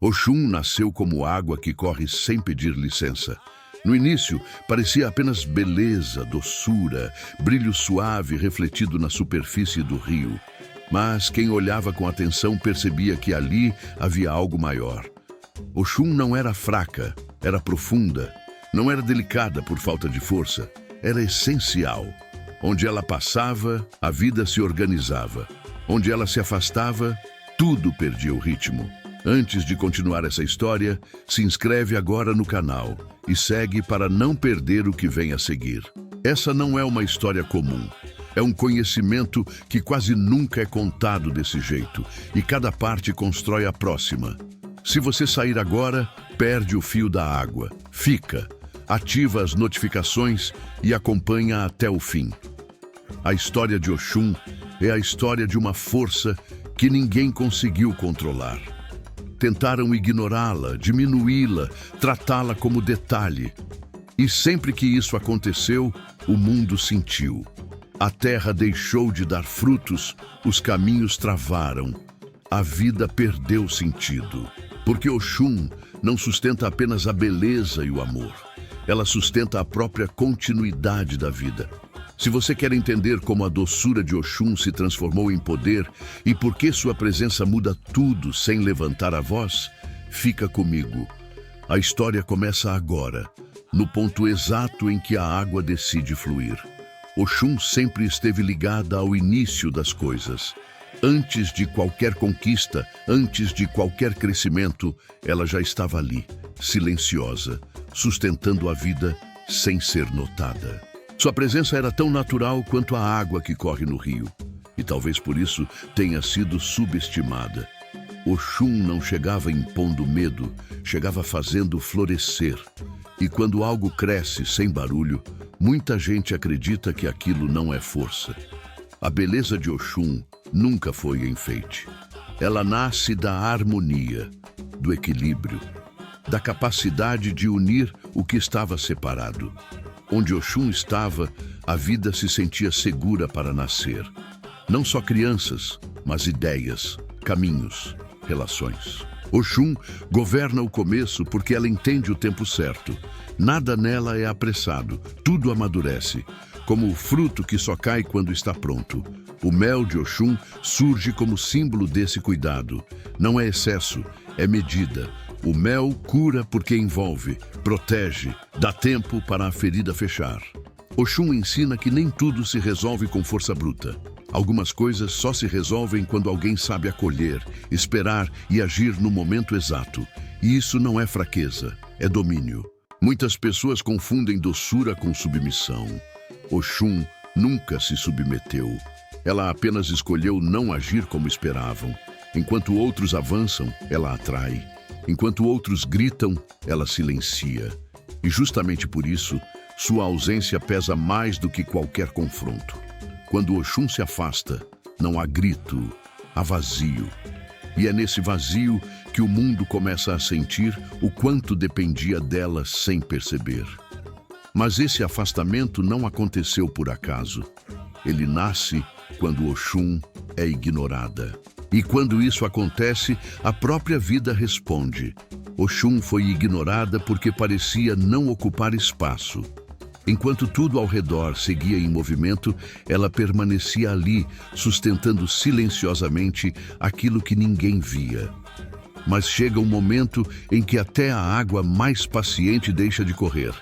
Oxum nasceu como água que corre sem pedir licença. No início, parecia apenas beleza, doçura, brilho suave refletido na superfície do rio. Mas quem olhava com atenção percebia que ali havia algo maior. Oxum não era fraca, era profunda. Não era delicada por falta de força, era essencial. Onde ela passava, a vida se organizava. Onde ela se afastava, tudo perdia o ritmo. Antes de continuar essa história, se inscreve agora no canal e segue para não perder o que vem a seguir. Essa não é uma história comum. É um conhecimento que quase nunca é contado desse jeito, e cada parte constrói a próxima. Se você sair agora, perde o fio da água. Fica, ativa as notificações e acompanha até o fim. A história de Oxum é a história de uma força que ninguém conseguiu controlar. Tentaram ignorá-la, diminuí-la, tratá-la como detalhe. E sempre que isso aconteceu, o mundo sentiu. A terra deixou de dar frutos, os caminhos travaram. A vida perdeu sentido. Porque Oxum não sustenta apenas a beleza e o amor. Ela sustenta a própria continuidade da vida. Se você quer entender como a doçura de Oxum se transformou em poder e por que sua presença muda tudo sem levantar a voz, fica comigo. A história começa agora, no ponto exato em que a água decide fluir. Oxum sempre esteve ligada ao início das coisas. Antes de qualquer conquista, antes de qualquer crescimento, ela já estava ali, silenciosa, sustentando a vida sem ser notada. Sua presença era tão natural quanto a água que corre no rio, e talvez por isso tenha sido subestimada. Oxum não chegava impondo medo, chegava fazendo florescer. E quando algo cresce sem barulho, muita gente acredita que aquilo não é força. A beleza de Oxum nunca foi enfeite. Ela nasce da harmonia, do equilíbrio, da capacidade de unir o que estava separado. Onde Oxum estava, a vida se sentia segura para nascer. Não só crianças, mas ideias, caminhos, relações. Oxum governa o começo porque ela entende o tempo certo. Nada nela é apressado, tudo amadurece, como o fruto que só cai quando está pronto. O mel de Oxum surge como símbolo desse cuidado. Não é excesso, é medida. O mel cura porque envolve, protege, dá tempo para a ferida fechar. Oxum ensina que nem tudo se resolve com força bruta. Algumas coisas só se resolvem quando alguém sabe acolher, esperar e agir no momento exato. E isso não é fraqueza, é domínio. Muitas pessoas confundem doçura com submissão. Oxum nunca se submeteu. Ela apenas escolheu não agir como esperavam. Enquanto outros avançam, ela atrai. Enquanto outros gritam, ela silencia. E justamente por isso, sua ausência pesa mais do que qualquer confronto. Quando Oxum se afasta, não há grito, há vazio. E é nesse vazio que o mundo começa a sentir o quanto dependia dela sem perceber. Mas esse afastamento não aconteceu por acaso. Ele nasce quando Oxum é ignorada. E quando isso acontece, a própria vida responde. Oxum foi ignorada porque parecia não ocupar espaço. Enquanto tudo ao redor seguia em movimento, ela permanecia ali, sustentando silenciosamente aquilo que ninguém via. Mas chega um momento em que até a água mais paciente deixa de correr.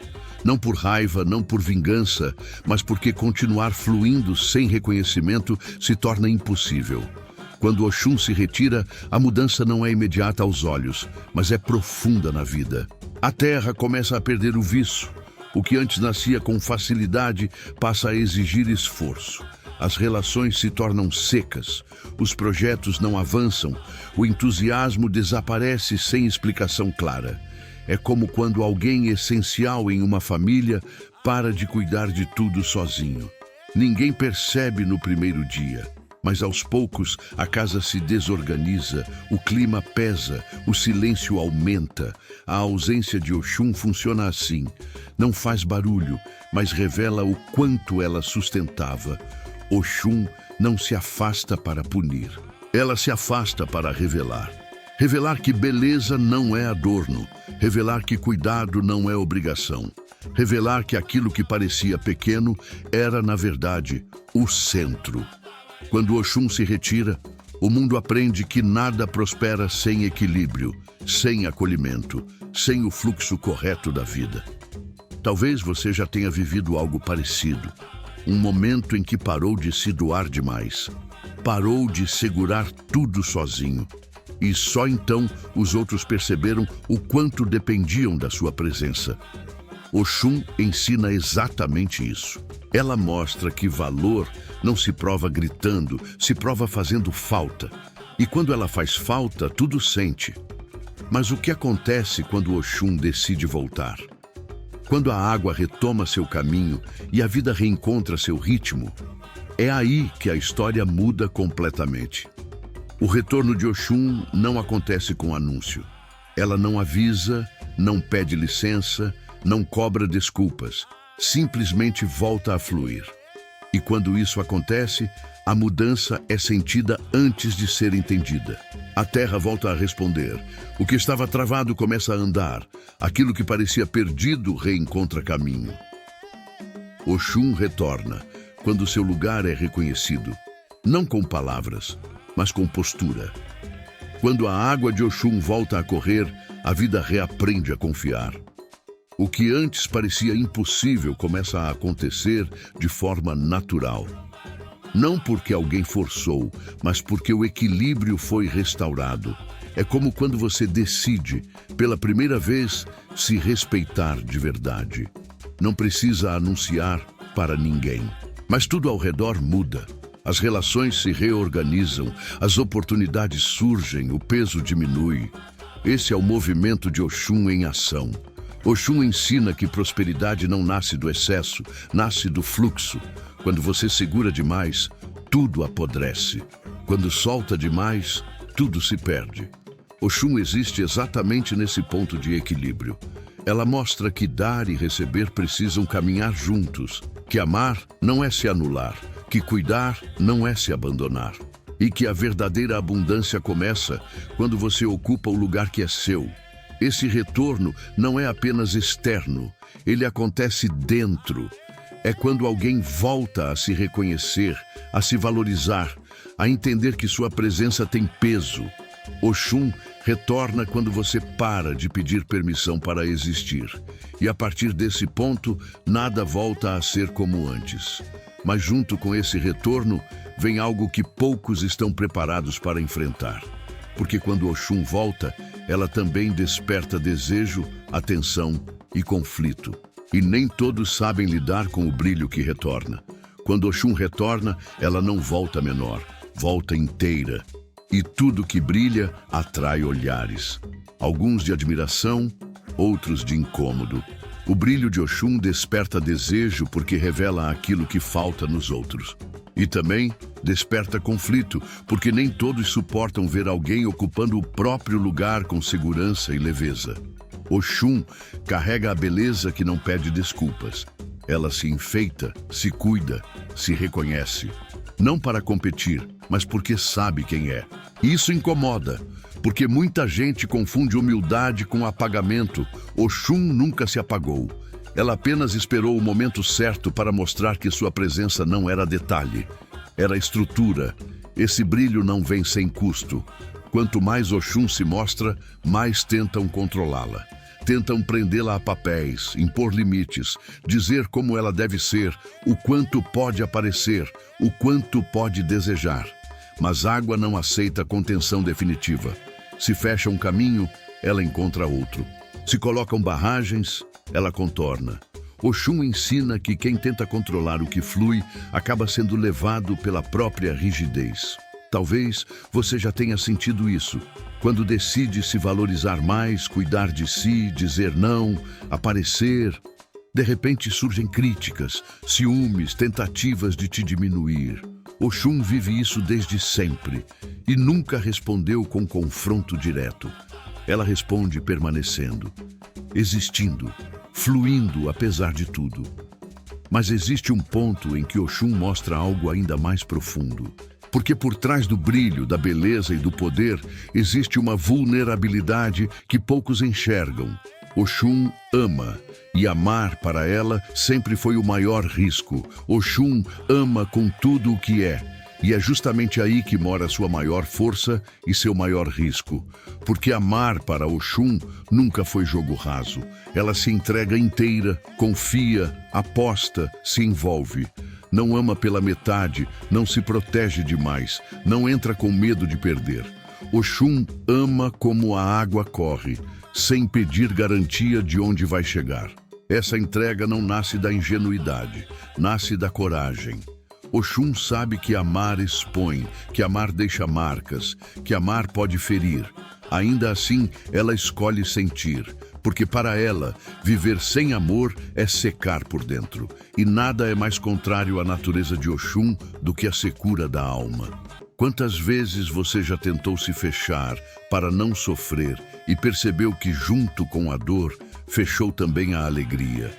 Não por raiva, não por vingança, mas porque continuar fluindo sem reconhecimento se torna impossível. Quando Oxum se retira, a mudança não é imediata aos olhos, mas é profunda na vida. A terra começa a perder o viço. O que antes nascia com facilidade passa a exigir esforço. As relações se tornam secas, os projetos não avançam, o entusiasmo desaparece sem explicação clara. É como quando alguém essencial em uma família para de cuidar de tudo sozinho. Ninguém percebe no primeiro dia. Mas aos poucos a casa se desorganiza, o clima pesa, o silêncio aumenta. A ausência de Oxum funciona assim. Não faz barulho, mas revela o quanto ela sustentava. Oxum não se afasta para punir. Ela se afasta para revelar. Revelar que beleza não é adorno, revelar que cuidado não é obrigação, revelar que aquilo que parecia pequeno era, na verdade, o centro. Quando Oxum se retira, o mundo aprende que nada prospera sem equilíbrio, sem acolhimento, sem o fluxo correto da vida. Talvez você já tenha vivido algo parecido, um momento em que parou de se doar demais, parou de segurar tudo sozinho, e só então os outros perceberam o quanto dependiam da sua presença. Oxum ensina exatamente isso. Ela mostra que valor não se prova gritando, se prova fazendo falta. E quando ela faz falta, tudo sente. Mas o que acontece quando Oxum decide voltar? Quando a água retoma seu caminho e a vida reencontra seu ritmo, é aí que a história muda completamente. O retorno de Oxum não acontece com anúncio. Ela não avisa, não pede licença, não cobra desculpas. Simplesmente volta a fluir. E quando isso acontece, a mudança é sentida antes de ser entendida. A terra volta a responder. O que estava travado começa a andar. Aquilo que parecia perdido reencontra caminho. Oxum retorna quando seu lugar é reconhecido, não com palavras, mas com postura. Quando a água de Oxum volta a correr, a vida reaprende a confiar. O que antes parecia impossível começa a acontecer de forma natural. Não porque alguém forçou, mas porque o equilíbrio foi restaurado. É como quando você decide, pela primeira vez, se respeitar de verdade. Não precisa anunciar para ninguém. Mas tudo ao redor muda. As relações se reorganizam, as oportunidades surgem, o peso diminui. Esse é o movimento de Oxum em ação. Oxum ensina que prosperidade não nasce do excesso, nasce do fluxo. Quando você segura demais, tudo apodrece. Quando solta demais, tudo se perde. Oxum existe exatamente nesse ponto de equilíbrio. Ela mostra que dar e receber precisam caminhar juntos, que amar não é se anular, que cuidar não é se abandonar, e que a verdadeira abundância começa quando você ocupa o lugar que é seu. Esse retorno não é apenas externo, ele acontece dentro. É quando alguém volta a se reconhecer, a se valorizar, a entender que sua presença tem peso. Oxum retorna quando você para de pedir permissão para existir. E a partir desse ponto, nada volta a ser como antes. Mas junto com esse retorno, vem algo que poucos estão preparados para enfrentar. Porque quando Oxum volta, ela também desperta desejo, atenção e conflito. E nem todos sabem lidar com o brilho que retorna. Quando Oxum retorna, ela não volta menor, volta inteira. E tudo que brilha atrai olhares. Alguns de admiração, outros de incômodo. O brilho de Oxum desperta desejo porque revela aquilo que falta nos outros. E também desperta conflito, porque nem todos suportam ver alguém ocupando o próprio lugar com segurança e leveza. Oxum carrega a beleza que não pede desculpas. Ela se enfeita, se cuida, se reconhece. Não para competir, mas porque sabe quem é. Isso incomoda, porque muita gente confunde humildade com apagamento. Oxum nunca se apagou. Ela apenas esperou o momento certo para mostrar que sua presença não era detalhe, era estrutura. Esse brilho não vem sem custo. Quanto mais Oxum se mostra, mais tentam controlá-la. Tentam prendê-la a papéis, impor limites, dizer como ela deve ser, o quanto pode aparecer, o quanto pode desejar. Mas água não aceita contenção definitiva. Se fecha um caminho, ela encontra outro. Se colocam barragens, ela contorna. Oxum ensina que quem tenta controlar o que flui acaba sendo levado pela própria rigidez. Talvez você já tenha sentido isso. Quando decide se valorizar mais, cuidar de si, dizer não, aparecer, de repente surgem críticas, ciúmes, tentativas de te diminuir. Oxum vive isso desde sempre e nunca respondeu com confronto direto. Ela responde permanecendo, existindo, fluindo apesar de tudo. Mas existe um ponto em que Oxum mostra algo ainda mais profundo. Porque por trás do brilho, da beleza e do poder, existe uma vulnerabilidade que poucos enxergam. Oxum ama, e amar para ela sempre foi o maior risco. Oxum ama com tudo o que é. E é justamente aí que mora sua maior força e seu maior risco. Porque amar para Oxum nunca foi jogo raso. Ela se entrega inteira, confia, aposta, se envolve. Não ama pela metade, não se protege demais, não entra com medo de perder. Oxum ama como a água corre, sem pedir garantia de onde vai chegar. Essa entrega não nasce da ingenuidade, nasce da coragem. Oxum sabe que amar expõe, que amar deixa marcas, que amar pode ferir. Ainda assim, ela escolhe sentir, porque para ela, viver sem amor é secar por dentro. E nada é mais contrário à natureza de Oxum do que a secura da alma. Quantas vezes você já tentou se fechar para não sofrer e percebeu que junto com a dor, fechou também a alegria?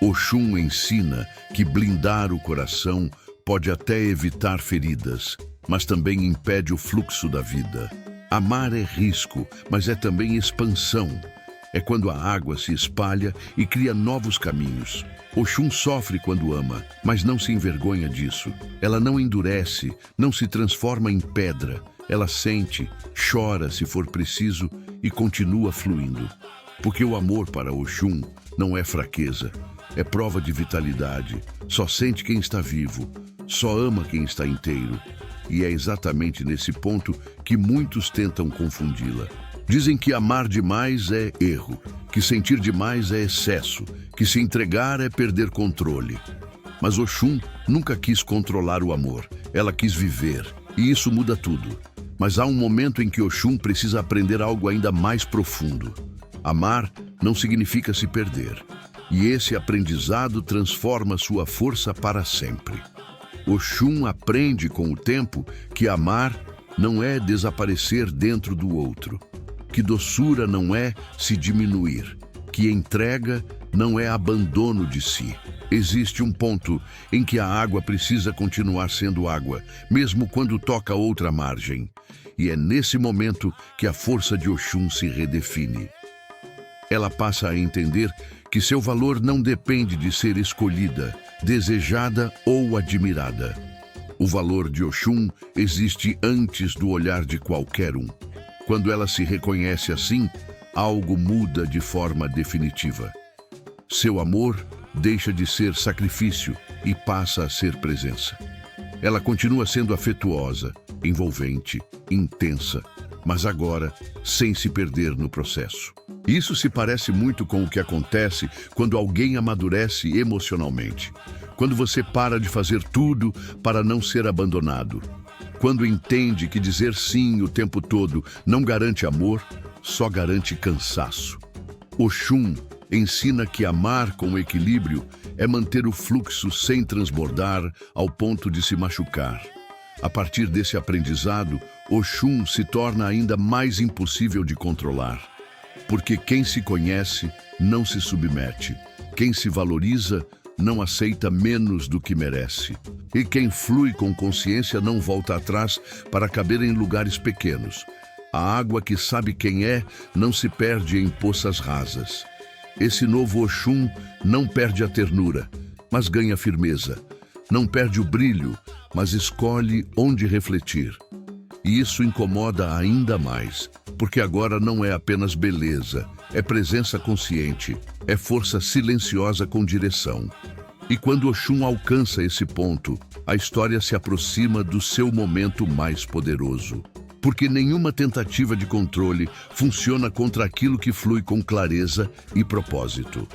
Oxum ensina que blindar o coração pode até evitar feridas, mas também impede o fluxo da vida. Amar é risco, mas é também expansão. É quando a água se espalha e cria novos caminhos. Oxum sofre quando ama, mas não se envergonha disso. Ela não endurece, não se transforma em pedra. Ela sente, chora se for preciso e continua fluindo. Porque o amor para Oxum não é fraqueza, é prova de vitalidade. Só sente quem está vivo, só ama quem está inteiro. E é exatamente nesse ponto que muitos tentam confundi-la. Dizem que amar demais é erro, que sentir demais é excesso, que se entregar é perder controle. Mas Oxum nunca quis controlar o amor, ela quis viver, e isso muda tudo. Mas há um momento em que Oxum precisa aprender algo ainda mais profundo. Amar não significa se perder, e esse aprendizado transforma sua força para sempre. Oxum aprende com o tempo que amar não é desaparecer dentro do outro, que doçura não é se diminuir, que entrega não é abandono de si. Existe um ponto em que a água precisa continuar sendo água, mesmo quando toca outra margem. E é nesse momento que a força de Oxum se redefine. Ela passa a entender que seu valor não depende de ser escolhida, desejada ou admirada. O valor de Oxum existe antes do olhar de qualquer um. Quando ela se reconhece assim, algo muda de forma definitiva. Seu amor deixa de ser sacrifício e passa a ser presença. Ela continua sendo afetuosa, envolvente, intensa, mas agora sem se perder no processo. Isso se parece muito com o que acontece quando alguém amadurece emocionalmente. Quando você para de fazer tudo para não ser abandonado. Quando entende que dizer sim o tempo todo não garante amor, só garante cansaço. Oxum ensina que amar com equilíbrio é manter o fluxo sem transbordar ao ponto de se machucar. A partir desse aprendizado, Oxum se torna ainda mais impossível de controlar. Porque quem se conhece não se submete. Quem se valoriza não aceita menos do que merece. E quem flui com consciência não volta atrás para caber em lugares pequenos. A água que sabe quem é não se perde em poças rasas. Esse novo Oxum não perde a ternura, mas ganha firmeza. Não perde o brilho, mas escolhe onde refletir. E isso incomoda ainda mais, porque agora não é apenas beleza, é presença consciente, é força silenciosa com direção. E quando Oxum alcança esse ponto, a história se aproxima do seu momento mais poderoso. Porque nenhuma tentativa de controle funciona contra aquilo que flui com clareza e propósito.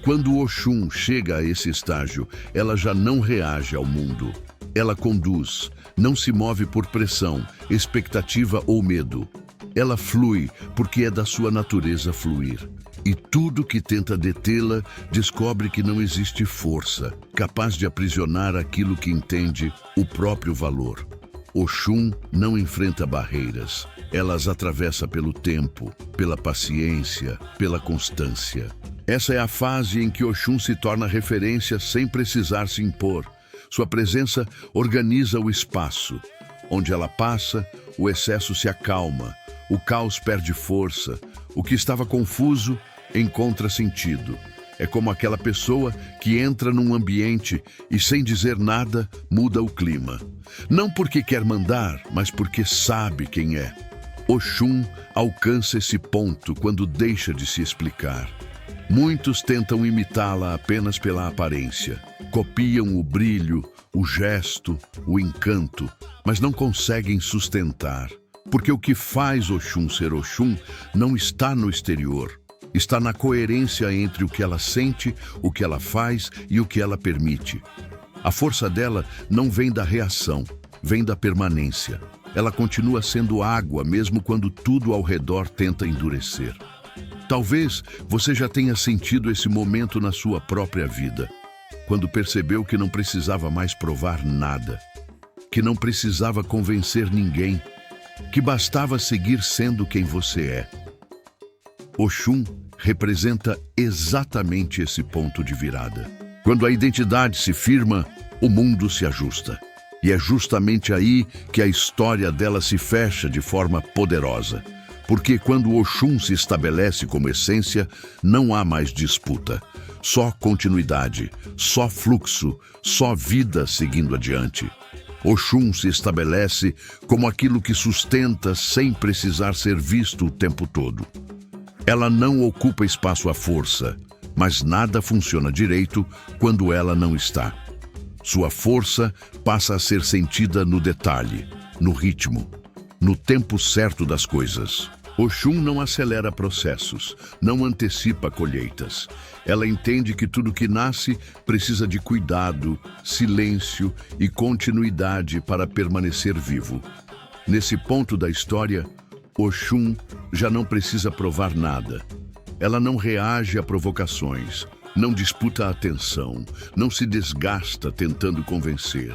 Quando Oxum chega a esse estágio, ela já não reage ao mundo. Ela conduz, não se move por pressão, expectativa ou medo. Ela flui porque é da sua natureza fluir. E tudo que tenta detê-la descobre que não existe força capaz de aprisionar aquilo que entende o próprio valor. Oxum não enfrenta barreiras. Ela as atravessa pelo tempo, pela paciência, pela constância. Essa é a fase em que Oxum se torna referência sem precisar se impor. Sua presença organiza o espaço. Onde ela passa, o excesso se acalma, o caos perde força, o que estava confuso encontra sentido. É como aquela pessoa que entra num ambiente e, sem dizer nada, muda o clima. Não porque quer mandar, mas porque sabe quem é. Oxum alcança esse ponto quando deixa de se explicar. Muitos tentam imitá-la apenas pela aparência. Copiam o brilho, o gesto, o encanto, mas não conseguem sustentar. Porque o que faz Oxum ser Oxum não está no exterior. Está na coerência entre o que ela sente, o que ela faz e o que ela permite. A força dela não vem da reação, vem da permanência. Ela continua sendo água mesmo quando tudo ao redor tenta endurecer. Talvez você já tenha sentido esse momento na sua própria vida, quando percebeu que não precisava mais provar nada, que não precisava convencer ninguém, que bastava seguir sendo quem você é. Oxum representa exatamente esse ponto de virada. Quando a identidade se firma, o mundo se ajusta. E é justamente aí que a história dela se fecha de forma poderosa. Porque quando Oxum se estabelece como essência, não há mais disputa. Só continuidade, só fluxo, só vida seguindo adiante. Oxum se estabelece como aquilo que sustenta sem precisar ser visto o tempo todo. Ela não ocupa espaço à força, mas nada funciona direito quando ela não está. Sua força passa a ser sentida no detalhe, no ritmo, no tempo certo das coisas. Oxum não acelera processos, não antecipa colheitas. Ela entende que tudo que nasce precisa de cuidado, silêncio e continuidade para permanecer vivo. Nesse ponto da história, Oxum já não precisa provar nada. Ela não reage a provocações, não disputa a atenção, não se desgasta tentando convencer.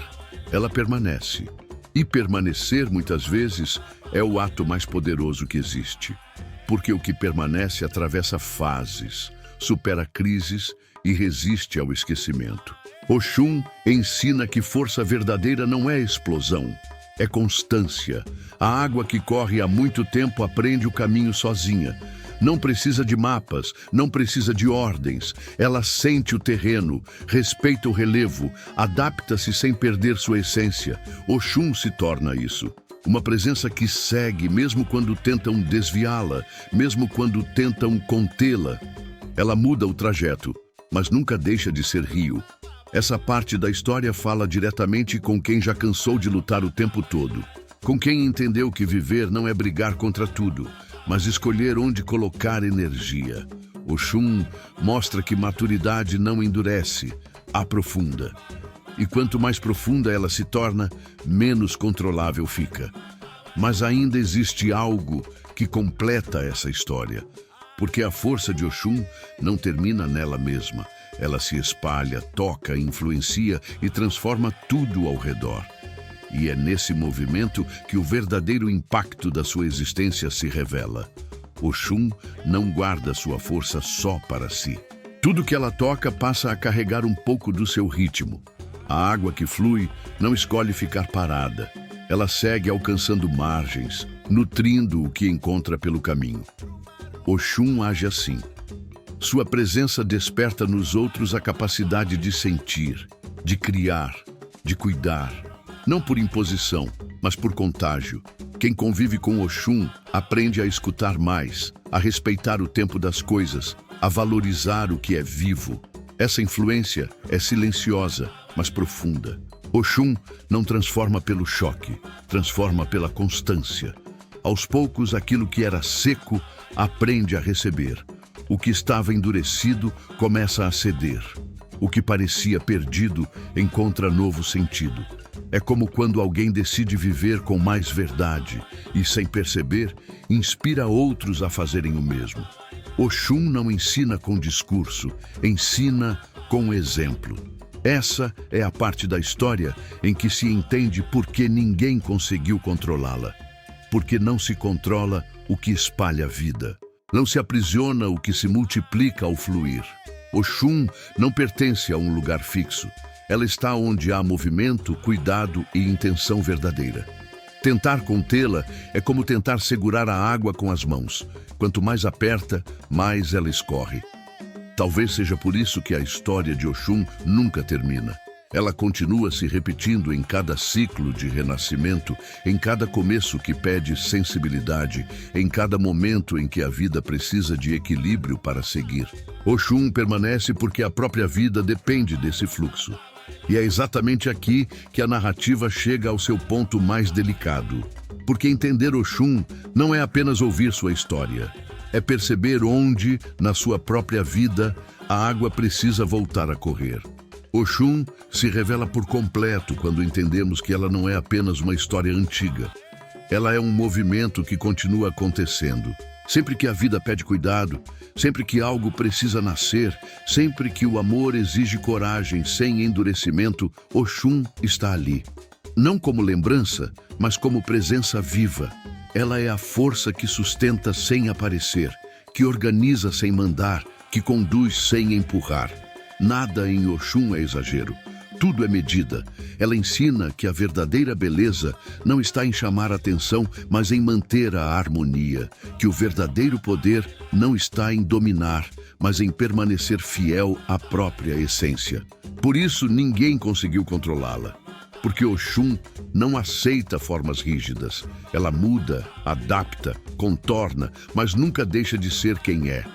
Ela permanece. E permanecer, muitas vezes, é o ato mais poderoso que existe. Porque o que permanece atravessa fases, supera crises e resiste ao esquecimento. Oxum ensina que força verdadeira não é explosão, é constância. A água que corre há muito tempo aprende o caminho sozinha. Não precisa de mapas, não precisa de ordens. Ela sente o terreno, respeita o relevo, adapta-se sem perder sua essência. Oxum se torna isso. Uma presença que segue mesmo quando tentam desviá-la, mesmo quando tentam contê-la. Ela muda o trajeto, mas nunca deixa de ser rio. Essa parte da história fala diretamente com quem já cansou de lutar o tempo todo. Com quem entendeu que viver não é brigar contra tudo, mas escolher onde colocar energia. Oxum mostra que maturidade não endurece, aprofunda. E quanto mais profunda ela se torna, menos controlável fica. Mas ainda existe algo que completa essa história. Porque a força de Oxum não termina nela mesma. Ela se espalha, toca, influencia e transforma tudo ao redor. E é nesse movimento que o verdadeiro impacto da sua existência se revela. Oxum não guarda sua força só para si. Tudo que ela toca passa a carregar um pouco do seu ritmo. A água que flui não escolhe ficar parada. Ela segue alcançando margens, nutrindo o que encontra pelo caminho. Oxum age assim. Sua presença desperta nos outros a capacidade de sentir, de criar, de cuidar. Não por imposição, mas por contágio. Quem convive com Oxum aprende a escutar mais, a respeitar o tempo das coisas, a valorizar o que é vivo. Essa influência é silenciosa, mas profunda. Oxum não transforma pelo choque, transforma pela constância. Aos poucos, aquilo que era seco aprende a receber. O que estava endurecido começa a ceder. O que parecia perdido encontra novo sentido. É como quando alguém decide viver com mais verdade e, sem perceber, inspira outros a fazerem o mesmo. Oxum não ensina com discurso, ensina com exemplo. Essa é a parte da história em que se entende por que ninguém conseguiu controlá-la. Porque não se controla o que espalha a vida. Não se aprisiona o que se multiplica ao fluir. Oxum não pertence a um lugar fixo. Ela está onde há movimento, cuidado e intenção verdadeira. Tentar contê-la é como tentar segurar a água com as mãos. Quanto mais aperta, mais ela escorre. Talvez seja por isso que a história de Oxum nunca termina. Ela continua se repetindo em cada ciclo de renascimento, em cada começo que pede sensibilidade, em cada momento em que a vida precisa de equilíbrio para seguir. Oxum permanece porque a própria vida depende desse fluxo. E é exatamente aqui que a narrativa chega ao seu ponto mais delicado. Porque entender Oxum não é apenas ouvir sua história, é perceber onde, na sua própria vida, a água precisa voltar a correr. Oxum se revela por completo quando entendemos que ela não é apenas uma história antiga. Ela é um movimento que continua acontecendo. Sempre que a vida pede cuidado, sempre que algo precisa nascer, sempre que o amor exige coragem sem endurecimento, Oxum está ali. Não como lembrança, mas como presença viva. Ela é a força que sustenta sem aparecer, que organiza sem mandar, que conduz sem empurrar. Nada em Oxum é exagero. Tudo é medida. Ela ensina que a verdadeira beleza não está em chamar a atenção, mas em manter a harmonia. Que o verdadeiro poder não está em dominar, mas em permanecer fiel à própria essência. Por isso, ninguém conseguiu controlá-la. Porque Oxum não aceita formas rígidas. Ela muda, adapta, contorna, mas nunca deixa de ser quem é.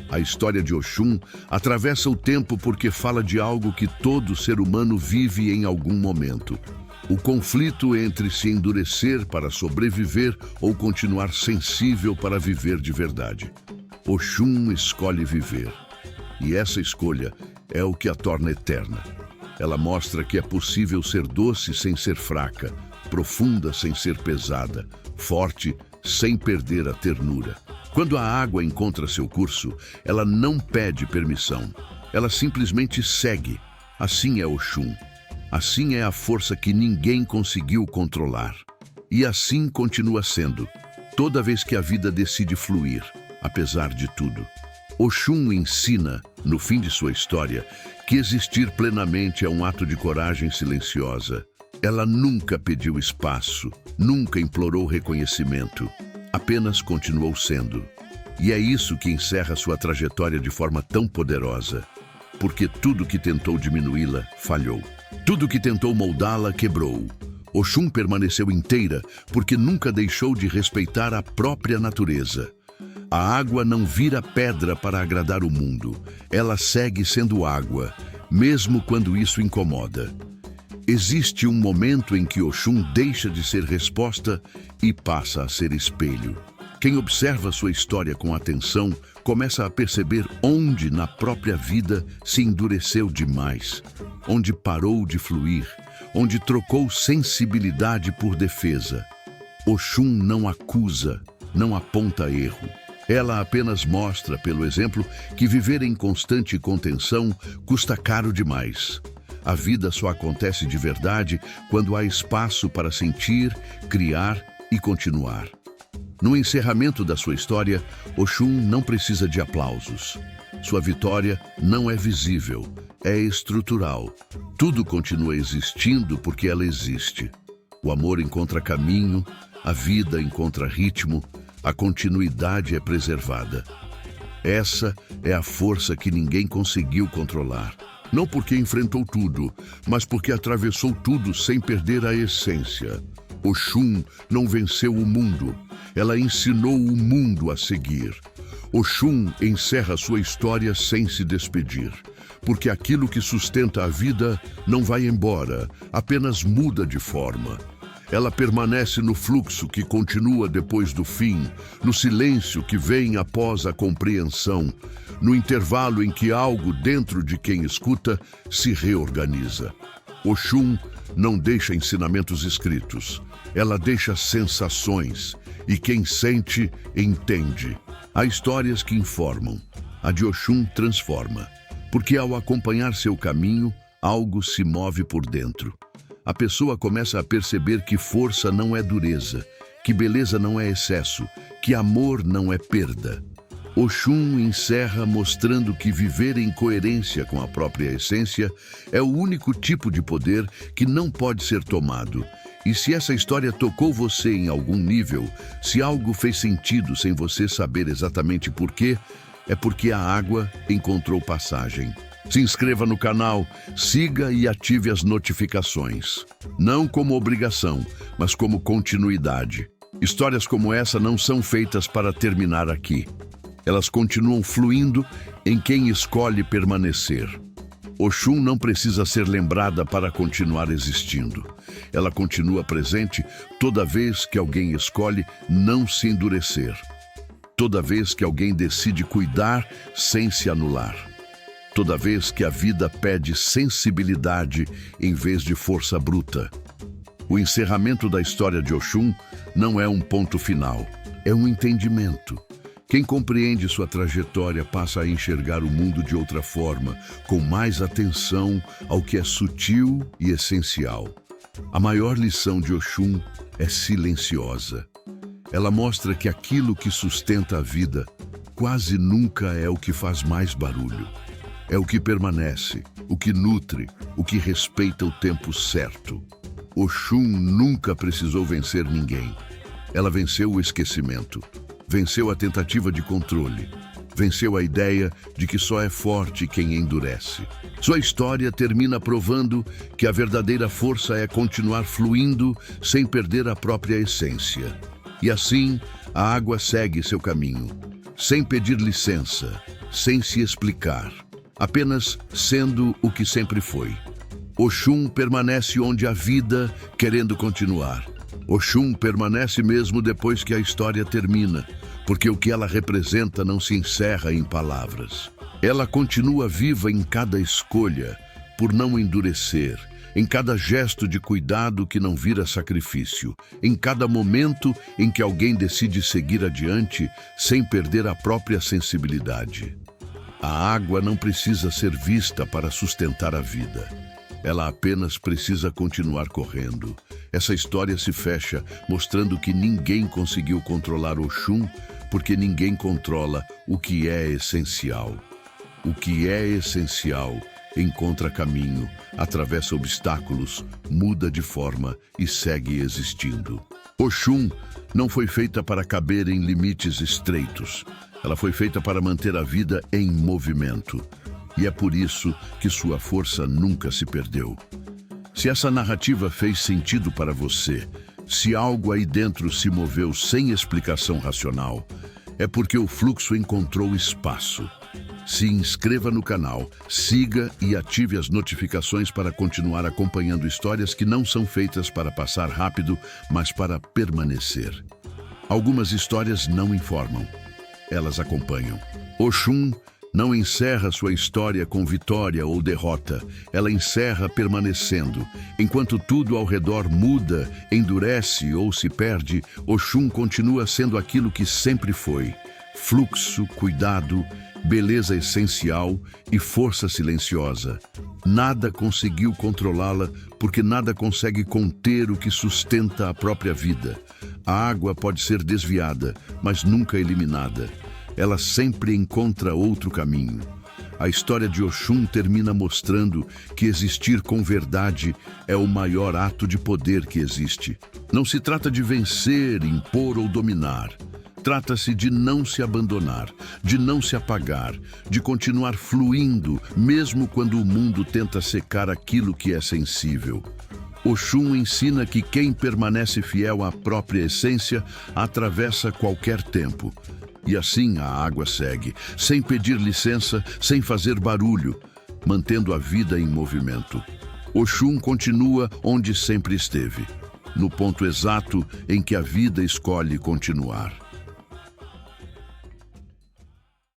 A história de Oxum atravessa o tempo porque fala de algo que todo ser humano vive em algum momento. O conflito entre se endurecer para sobreviver ou continuar sensível para viver de verdade. Oxum escolhe viver. E essa escolha é o que a torna eterna. Ela mostra que é possível ser doce sem ser fraca, profunda sem ser pesada, forte sem perder a ternura. Quando a água encontra seu curso, ela não pede permissão. Ela simplesmente segue. Assim é Oxum. Assim é a força que ninguém conseguiu controlar. E assim continua sendo, toda vez que a vida decide fluir, apesar de tudo. Oxum ensina, no fim de sua história, que existir plenamente é um ato de coragem silenciosa. Ela nunca pediu espaço, nunca implorou reconhecimento. Apenas continuou sendo. E é isso que encerra sua trajetória de forma tão poderosa. Porque tudo que tentou diminuí-la, falhou. Tudo que tentou moldá-la, quebrou. Oxum permaneceu inteira porque nunca deixou de respeitar a própria natureza. A água não vira pedra para agradar o mundo. Ela segue sendo água, mesmo quando isso incomoda. Existe um momento em que Oxum deixa de ser resposta e passa a ser espelho. Quem observa sua história com atenção começa a perceber onde na própria vida se endureceu demais, onde parou de fluir, onde trocou sensibilidade por defesa. Oxum não acusa, não aponta erro. Ela apenas mostra, pelo exemplo, que viver em constante contenção custa caro demais. A vida só acontece de verdade quando há espaço para sentir, criar e continuar. No encerramento da sua história, Oxum não precisa de aplausos. Sua vitória não é visível, é estrutural. Tudo continua existindo porque ela existe. O amor encontra caminho, a vida encontra ritmo, a continuidade é preservada. Essa é a força que ninguém conseguiu controlar. Não porque enfrentou tudo, mas porque atravessou tudo sem perder a essência. Oxum não venceu o mundo, ela ensinou o mundo a seguir. Oxum encerra sua história sem se despedir, porque aquilo que sustenta a vida não vai embora, apenas muda de forma. Ela permanece no fluxo que continua depois do fim, no silêncio que vem após a compreensão, no intervalo em que algo dentro de quem escuta se reorganiza. Oxum não deixa ensinamentos escritos, ela deixa sensações, e quem sente, entende. Há histórias que informam, a de Oxum transforma, porque ao acompanhar seu caminho, algo se move por dentro. A pessoa começa a perceber que força não é dureza, que beleza não é excesso, que amor não é perda. Oxum encerra mostrando que viver em coerência com a própria essência é o único tipo de poder que não pode ser tomado E se essa história tocou você em algum nível, se algo fez sentido sem você saber exatamente por quê, é porque a água encontrou passagem. Se inscreva no canal, siga e ative as notificações. Não como obrigação, mas como continuidade. Histórias como essa não são feitas para terminar aqui. Elas continuam fluindo em quem escolhe permanecer. Oxum não precisa ser lembrada para continuar existindo. Ela continua presente toda vez que alguém escolhe não se endurecer. Toda vez que alguém decide cuidar sem se anular. Toda vez que a vida pede sensibilidade em vez de força bruta. O encerramento da história de Oxum não é um ponto final, é um entendimento. Quem compreende sua trajetória passa a enxergar o mundo de outra forma, com mais atenção ao que é sutil e essencial. A maior lição de Oxum é silenciosa. Ela mostra que aquilo que sustenta a vida quase nunca é o que faz mais barulho. É o que permanece, o que nutre, o que respeita o tempo certo. Oxum nunca precisou vencer ninguém. Ela venceu o esquecimento, venceu a tentativa de controle, venceu a ideia de que só é forte quem endurece. Sua história termina provando que a verdadeira força é continuar fluindo sem perder a própria essência. E assim, a água segue seu caminho, sem pedir licença, sem se explicar. Apenas sendo o que sempre foi. Oxum permanece onde há vida, querendo continuar. Oxum permanece mesmo depois que a história termina, porque o que ela representa não se encerra em palavras. Ela continua viva em cada escolha, por não endurecer, em cada gesto de cuidado que não vira sacrifício, em cada momento em que alguém decide seguir adiante sem perder a própria sensibilidade. A água não precisa ser vista para sustentar a vida. Ela apenas precisa continuar correndo. Essa história se fecha mostrando que ninguém conseguiu controlar Oxum, porque ninguém controla o que é essencial. O que é essencial encontra caminho, atravessa obstáculos, muda de forma e segue existindo. Oxum não foi feita para caber em limites estreitos. Ela foi feita para manter a vida em movimento. E é por isso que sua força nunca se perdeu. Se essa narrativa fez sentido para você, se algo aí dentro se moveu sem explicação racional, é porque o fluxo encontrou espaço. Se inscreva no canal, siga e ative as notificações para continuar acompanhando histórias que não são feitas para passar rápido, mas para permanecer. Algumas histórias não informam. Elas acompanham. Oxum não encerra sua história com vitória ou derrota. Ela encerra permanecendo. Enquanto tudo ao redor muda, endurece ou se perde, Oxum continua sendo aquilo que sempre foi. Fluxo, cuidado, beleza essencial e força silenciosa. Nada conseguiu controlá-la porque nada consegue conter o que sustenta a própria vida. A água pode ser desviada, mas nunca eliminada. Ela sempre encontra outro caminho. A história de Oxum termina mostrando que existir com verdade é o maior ato de poder que existe. Não se trata de vencer, impor ou dominar. Trata-se de não se abandonar, de não se apagar, de continuar fluindo, mesmo quando o mundo tenta secar aquilo que é sensível. Oxum ensina que quem permanece fiel à própria essência atravessa qualquer tempo. E assim a água segue, sem pedir licença, sem fazer barulho, mantendo a vida em movimento. Oxum continua onde sempre esteve, no ponto exato em que a vida escolhe continuar.